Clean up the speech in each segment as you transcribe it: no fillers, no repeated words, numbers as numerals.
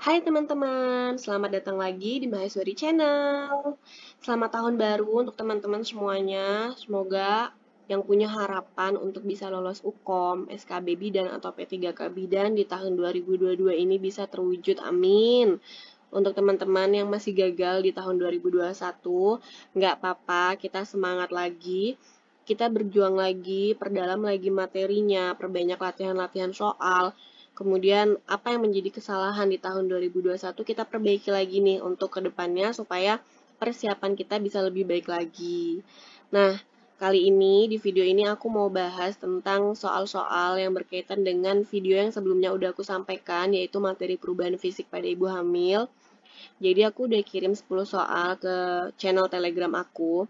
Hai teman-teman, selamat datang lagi di Mahasiswari Channel. Selamat tahun baru untuk teman-teman semuanya. Semoga yang punya harapan untuk bisa lolos UKOM, SKB Bidan atau P3K Bidan di tahun 2022 ini bisa terwujud, amin. Untuk teman-teman yang masih gagal di tahun 2021, nggak apa-apa, kita semangat lagi. Kita berjuang lagi, perdalam lagi materinya, perbanyak latihan-latihan soal. Kemudian apa yang menjadi kesalahan di tahun 2021 kita perbaiki lagi nih untuk kedepannya supaya persiapan kita bisa lebih baik lagi. Nah, kali ini di video ini aku mau bahas tentang soal-soal yang berkaitan dengan video yang sebelumnya udah aku sampaikan, yaitu materi perubahan fisik pada ibu hamil. Jadi aku udah kirim 10 soal ke channel Telegram aku.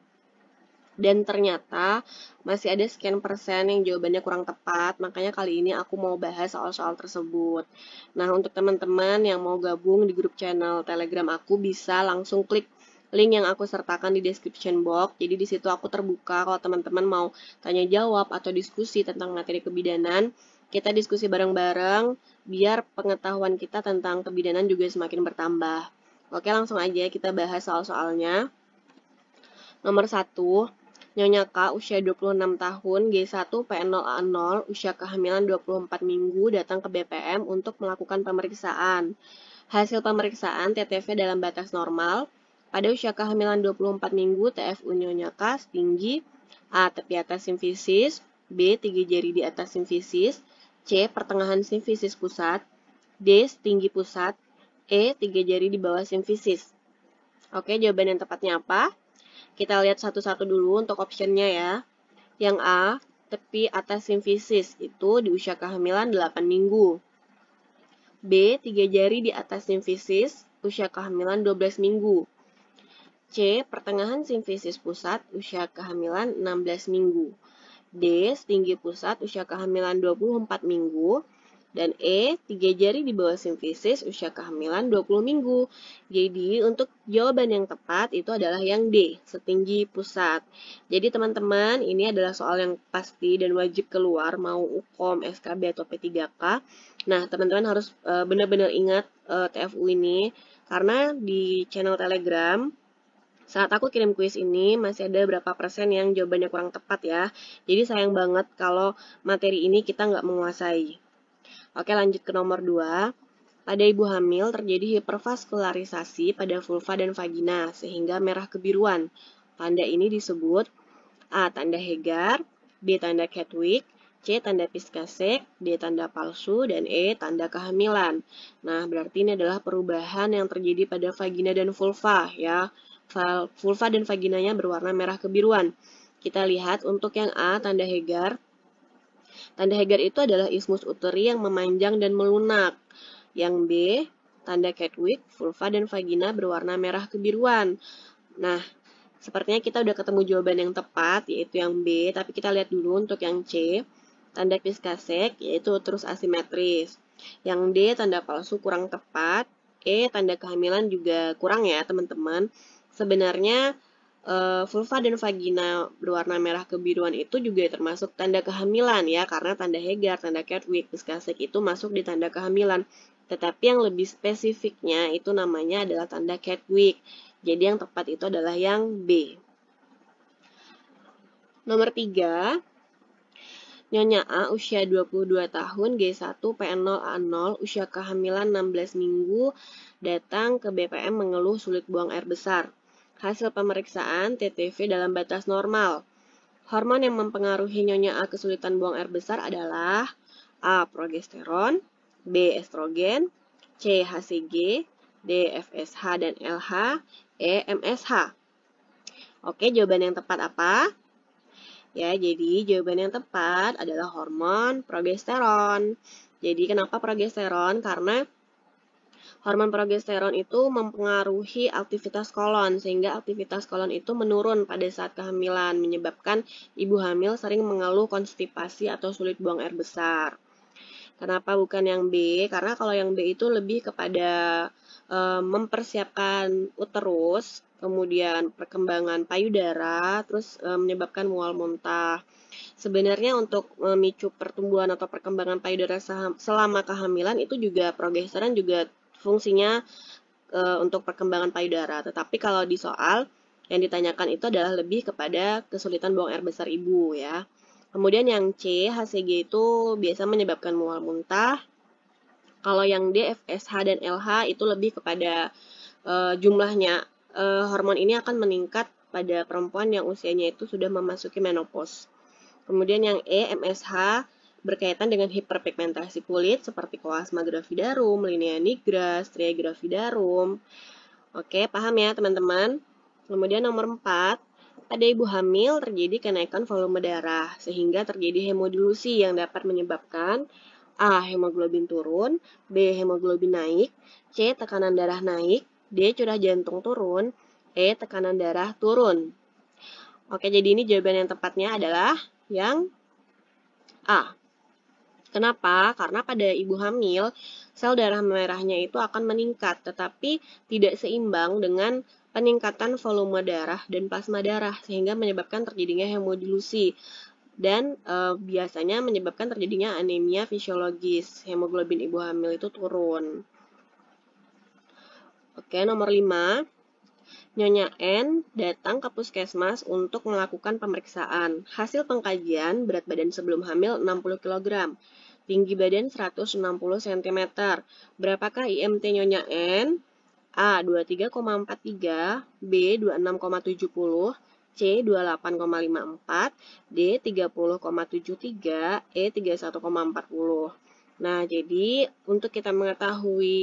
Dan ternyata masih ada sekian persen yang jawabannya kurang tepat, makanya kali ini aku mau bahas soal-soal tersebut. Nah, untuk teman-teman yang mau gabung di grup channel Telegram aku bisa langsung klik link yang aku sertakan di description box. Jadi di situ aku terbuka kalau teman-teman mau tanya jawab atau diskusi tentang materi kebidanan. Kita diskusi bareng-bareng biar pengetahuan kita tentang kebidanan juga semakin bertambah. Oke, langsung aja kita bahas soal-soalnya. Nomor 1, Nyonya K usia 26 tahun, G1 P0A0, usia kehamilan 24 minggu, datang ke BPM untuk melakukan pemeriksaan. Hasil pemeriksaan TTV dalam batas normal. Pada usia kehamilan 24 minggu, TFU Nyonya K setinggi A. Tepi atas simfisis, B. 3 jari di atas simfisis, C. Pertengahan simfisis pusat, D. Setinggi pusat, E. 3 jari di bawah simfisis. Oke, jawaban yang tepatnya apa? Kita lihat satu-satu dulu untuk optionnya ya. Yang A, tepi atas simfisis, itu di usia kehamilan 8 minggu. B, 3 jari di atas simfisis, usia kehamilan 12 minggu. C, pertengahan simfisis pusat, usia kehamilan 16 minggu. D, setinggi pusat, usia kehamilan 24 minggu. Dan E, 3 jari di bawah simfisis, usia kehamilan 20 minggu. Jadi, untuk jawaban yang tepat itu adalah yang D, setinggi pusat. Jadi, teman-teman, ini adalah soal yang pasti dan wajib keluar, mau UKOM, SKB, atau P3K. Nah, teman-teman harus benar-benar ingat TFU ini, karena di channel Telegram, saat aku kirim kuis ini, masih ada berapa persen yang jawabannya kurang tepat ya. Jadi, sayang banget kalau materi ini kita nggak menguasai. Oke, lanjut ke nomor 2. Pada ibu hamil terjadi hipervaskularisasi pada vulva dan vagina sehingga merah kebiruan. Tanda ini disebut A. Tanda Hegar, B. Tanda Chadwick, C. Tanda Piskasek, D. Tanda palsu, dan E. Tanda kehamilan. Nah, berarti ini adalah perubahan yang terjadi pada vagina dan vulva ya. Vulva dan vaginanya berwarna merah kebiruan. Kita lihat untuk yang A. Tanda Hegar. Tanda Hegar itu adalah ismus uteri yang memanjang dan melunak. Yang B, tanda Chadwick, vulva dan vagina berwarna merah kebiruan. Nah, sepertinya kita udah ketemu jawaban yang tepat, yaitu yang B. Tapi kita lihat dulu untuk yang C, tanda Piskasek, yaitu terus asimetris. Yang D, tanda palsu kurang tepat. E, tanda kehamilan juga kurang ya, teman-teman. Sebenarnya vulva dan vagina berwarna merah kebiruan itu juga termasuk tanda kehamilan ya, karena tanda Hegar, tanda Chadwick, Piskasek itu masuk di tanda kehamilan. Tetapi yang lebih spesifiknya itu namanya adalah tanda Chadwick. Jadi yang tepat itu adalah yang B. Nomor 3, Nyonya A usia 22 tahun, G1 P0A0, usia kehamilan 16 minggu, datang ke BPM mengeluh sulit buang air besar. Hasil pemeriksaan TTV dalam batas normal. Hormon yang mempengaruhi Nyonya A kesulitan buang air besar adalah A. Progesteron, B. Estrogen, C. HCG, D. FSH dan LH, E. MSH. Oke, jawaban yang tepat apa? Ya, jadi jawaban yang tepat adalah hormon progesteron. Jadi kenapa progesteron? Karena hormon progesteron itu mempengaruhi aktivitas kolon, sehingga aktivitas kolon itu menurun pada saat kehamilan, menyebabkan ibu hamil sering mengeluh konstipasi atau sulit buang air besar. Kenapa bukan yang B? Karena kalau yang B itu lebih kepada mempersiapkan uterus, kemudian perkembangan payudara, terus menyebabkan mual muntah. Sebenarnya untuk memicu pertumbuhan atau perkembangan payudara selama kehamilan itu juga progesteron juga fungsinya untuk perkembangan payudara. Tetapi kalau di soal yang ditanyakan itu adalah lebih kepada kesulitan buang air besar ibu ya. Kemudian yang C, HCG itu biasa menyebabkan mual muntah. Kalau yang D, FSH dan LH itu lebih kepada jumlahnya. Hormon ini akan meningkat pada perempuan yang usianya itu sudah memasuki menopause. Kemudian yang E, MSH, berkaitan dengan hiperpigmentasi kulit seperti koasma gravidarum, linea nigra, stria gravidarum. Oke, paham ya teman-teman? Kemudian nomor 4, pada ibu hamil terjadi kenaikan volume darah sehingga terjadi hemodilusi yang dapat menyebabkan A. Hemoglobin turun, B. Hemoglobin naik, C. Tekanan darah naik, D. Curah jantung turun, E. Tekanan darah turun. Oke, jadi ini jawaban yang tepatnya adalah yang A. Kenapa? Karena pada ibu hamil, sel darah merahnya itu akan meningkat, tetapi tidak seimbang dengan peningkatan volume darah dan plasma darah, sehingga menyebabkan terjadinya hemodilusi. Dan biasanya menyebabkan terjadinya anemia fisiologis, hemoglobin ibu hamil itu turun. Oke, nomor 5. Nyonya N datang ke puskesmas untuk melakukan pemeriksaan. Hasil pengkajian berat badan sebelum hamil 60 kg, tinggi badan 160 cm. Berapakah IMT Nyonya N? A. 23,43, B. 26,70, C. 28,54, D. 30,73, E. 31,40. Nah, jadi untuk kita mengetahui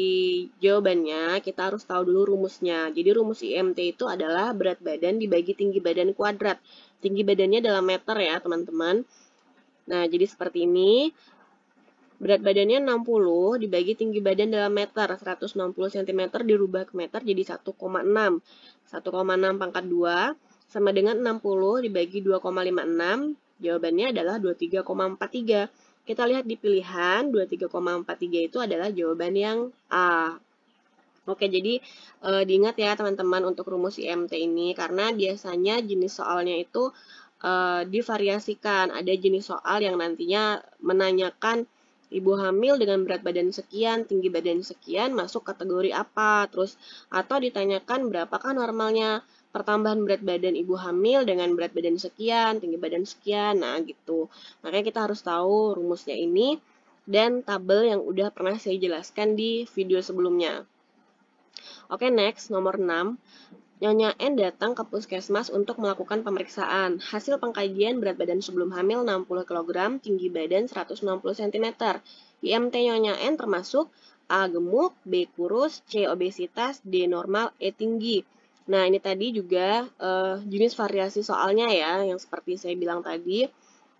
jawabannya, kita harus tahu dulu rumusnya. Jadi rumus IMT itu adalah berat badan dibagi tinggi badan kuadrat. Tinggi badannya dalam meter ya, teman-teman. Nah, jadi seperti ini. Berat badannya 60 dibagi tinggi badan dalam meter, 160 cm dirubah ke meter jadi 1,6. 1,6 pangkat 2 sama dengan 60 dibagi 2,56. Jawabannya adalah 23,43. Kita lihat di pilihan, 23,43 itu adalah jawaban yang A. Oke, jadi diingat ya teman-teman untuk rumus IMT ini, karena biasanya jenis soalnya itu divariasikan. Ada jenis soal yang nantinya menanyakan ibu hamil dengan berat badan sekian, tinggi badan sekian, masuk kategori apa, terus atau ditanyakan berapakah normalnya pertambahan berat badan ibu hamil dengan berat badan sekian, tinggi badan sekian, nah gitu. Makanya kita harus tahu rumusnya ini dan tabel yang udah pernah saya jelaskan di video sebelumnya. Oke, next, nomor 6. Nyonya N datang ke puskesmas untuk melakukan pemeriksaan. Hasil pengkajian berat badan sebelum hamil 60 kg, tinggi badan 160 cm. IMT Nyonya N termasuk A. Gemuk, B. Kurus, C. Obesitas, D. Normal, E. Tinggi. Nah, ini tadi juga jenis variasi soalnya ya, yang seperti saya bilang tadi.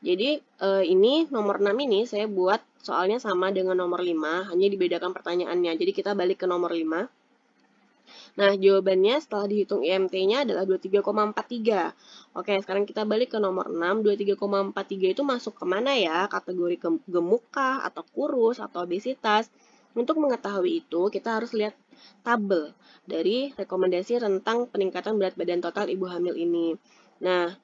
Jadi, ini nomor 6 ini saya buat soalnya sama dengan nomor 5, hanya dibedakan pertanyaannya. Jadi, kita balik ke nomor 5. Nah, jawabannya setelah dihitung IMT-nya adalah 23,43. Oke, sekarang kita balik ke nomor 6. 23,43 itu masuk kemana ya? Kategori gemuk kah? Atau kurus? Atau obesitas? Untuk mengetahui itu, kita harus lihat tabel dari rekomendasi tentang peningkatan berat badan total ibu hamil ini. Nah,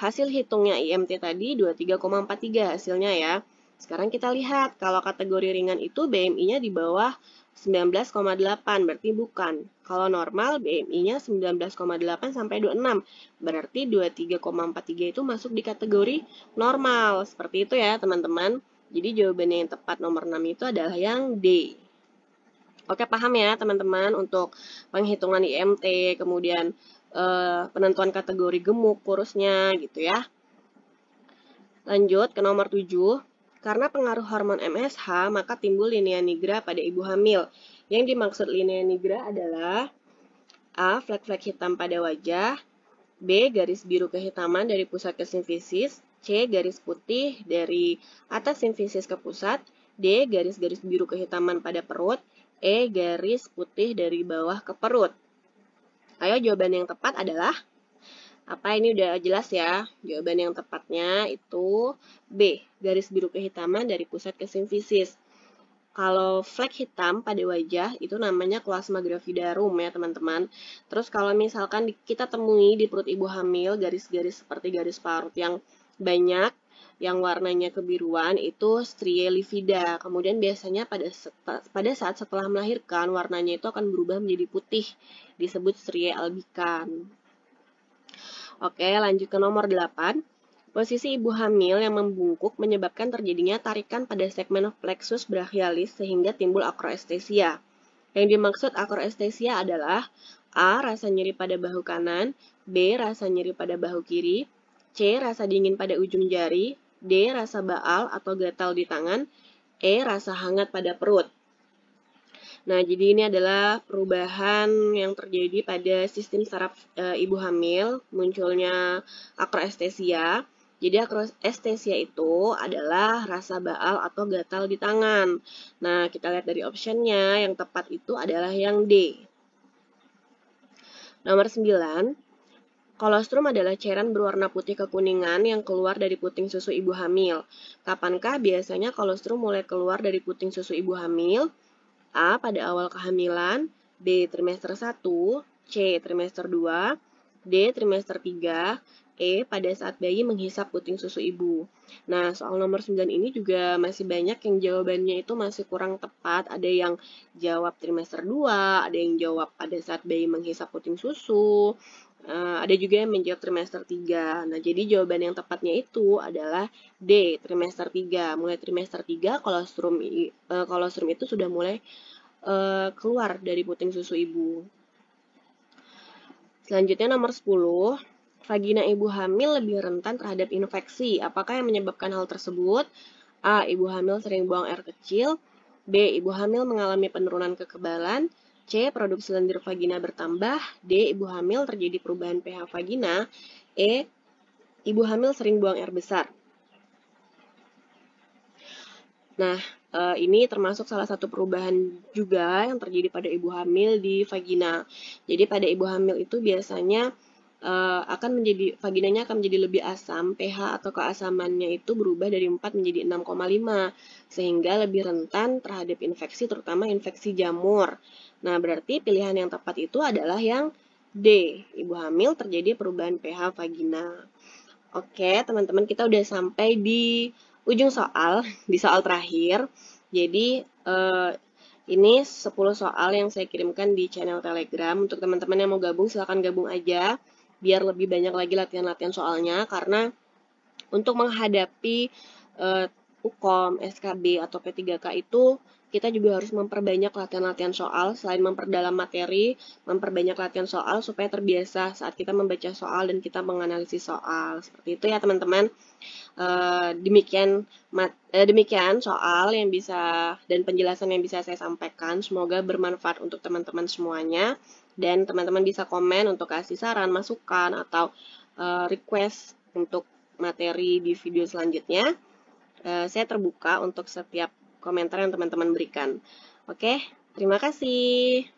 hasil hitungnya IMT tadi 23,43 hasilnya ya. Sekarang kita lihat, kalau kategori ringan itu BMI-nya di bawah 19,8, berarti bukan. Kalau normal, BMI-nya 19,8 sampai 26, berarti 23,43 itu masuk di kategori normal. Seperti itu ya, teman-teman. Jadi jawabannya yang tepat nomor 6 itu adalah yang D. Oke, paham ya, teman-teman, untuk penghitungan IMT, kemudian penentuan kategori gemuk, kurusnya, gitu ya. Lanjut ke nomor 7. Karena pengaruh hormon MSH, maka timbul linea nigra pada ibu hamil. Yang dimaksud linea nigra adalah A. Flek-flek hitam pada wajah, B. Garis biru kehitaman dari pusat ke simfisis, C. Garis putih dari atas simfisis ke pusat, D. Garis-garis biru kehitaman pada perut, E. Garis putih dari bawah ke perut. Ayo, jawaban yang tepat adalah apa? Ini udah jelas ya. Jawaban yang tepatnya itu B. Garis biru kehitaman dari pusat ke simfisis. Kalau flek hitam pada wajah itu namanya koasma gravidarum ya teman-teman. Terus kalau misalkan kita temui di perut ibu hamil garis-garis seperti garis parut yang banyak, yang warnanya kebiruan itu striae livida. Kemudian biasanya pada saat setelah melahirkan warnanya itu akan berubah menjadi putih, disebut striae albicans. Oke, lanjut ke nomor 8. Posisi ibu hamil yang membungkuk menyebabkan terjadinya tarikan pada segmen plexus brachialis sehingga timbul akroestesia. Yang dimaksud akroestesia adalah A. Rasa nyeri pada bahu kanan, B. Rasa nyeri pada bahu kiri, C. Rasa dingin pada ujung jari, D. Rasa baal atau gatal di tangan, E. Rasa hangat pada perut. Nah, jadi ini adalah perubahan yang terjadi pada sistem saraf ibu hamil, munculnya akroestesia. Jadi akroestesia itu adalah rasa baal atau gatal di tangan. Nah, kita lihat dari optionnya, yang tepat itu adalah yang D. Nomor 9. Kolostrum adalah cairan berwarna putih kekuningan yang keluar dari puting susu ibu hamil. Kapankah biasanya kolostrum mulai keluar dari puting susu ibu hamil? A. Pada awal kehamilan, B. Trimester 1, C. Trimester 2, D. Trimester 3, E. Pada saat bayi menghisap puting susu ibu. Nah, soal nomor 9 ini juga masih banyak yang jawabannya itu masih kurang tepat. Ada yang jawab trimester 2, ada yang jawab pada saat bayi menghisap puting susu, ada juga yang menjawab trimester 3. Nah, jadi jawaban yang tepatnya itu adalah D, trimester 3. Mulai trimester 3, kolostrum itu sudah mulai keluar dari puting susu ibu. Selanjutnya nomor 10. Vagina ibu hamil lebih rentan terhadap infeksi. Apakah yang menyebabkan hal tersebut? A. Ibu hamil sering buang air kecil. B. Ibu hamil mengalami penurunan kekebalan. C. Produksi lendir vagina bertambah. D. Ibu hamil terjadi perubahan pH vagina. E. Ibu hamil sering buang air besar. Nah, ini termasuk salah satu perubahan juga yang terjadi pada ibu hamil di vagina. Jadi pada ibu hamil itu biasanya vaginanya akan menjadi lebih asam, pH atau keasamannya itu berubah dari 4 menjadi 6,5, sehingga lebih rentan terhadap infeksi, terutama infeksi jamur. Nah, berarti pilihan yang tepat itu adalah yang D, ibu hamil terjadi perubahan pH vagina. Oke, teman-teman, kita udah sampai di ujung soal, di soal terakhir. Jadi, ini 10 soal yang saya kirimkan di channel Telegram. Untuk teman-teman yang mau gabung, silahkan gabung aja, biar lebih banyak lagi latihan-latihan soalnya. Karena untuk menghadapi UKOM, SKB, atau P3K itu, kita juga harus memperbanyak latihan-latihan soal. Selain memperdalam materi, memperbanyak latihan soal supaya terbiasa saat kita membaca soal dan kita menganalisis soal. Seperti itu ya teman-teman. Demikian soal yang bisa dan penjelasan yang bisa saya sampaikan. Semoga bermanfaat untuk teman-teman semuanya. Dan teman-teman bisa komen untuk kasih saran, masukan, atau request untuk materi di video selanjutnya. Saya terbuka untuk setiap komentar yang teman-teman berikan. Oke, terima kasih.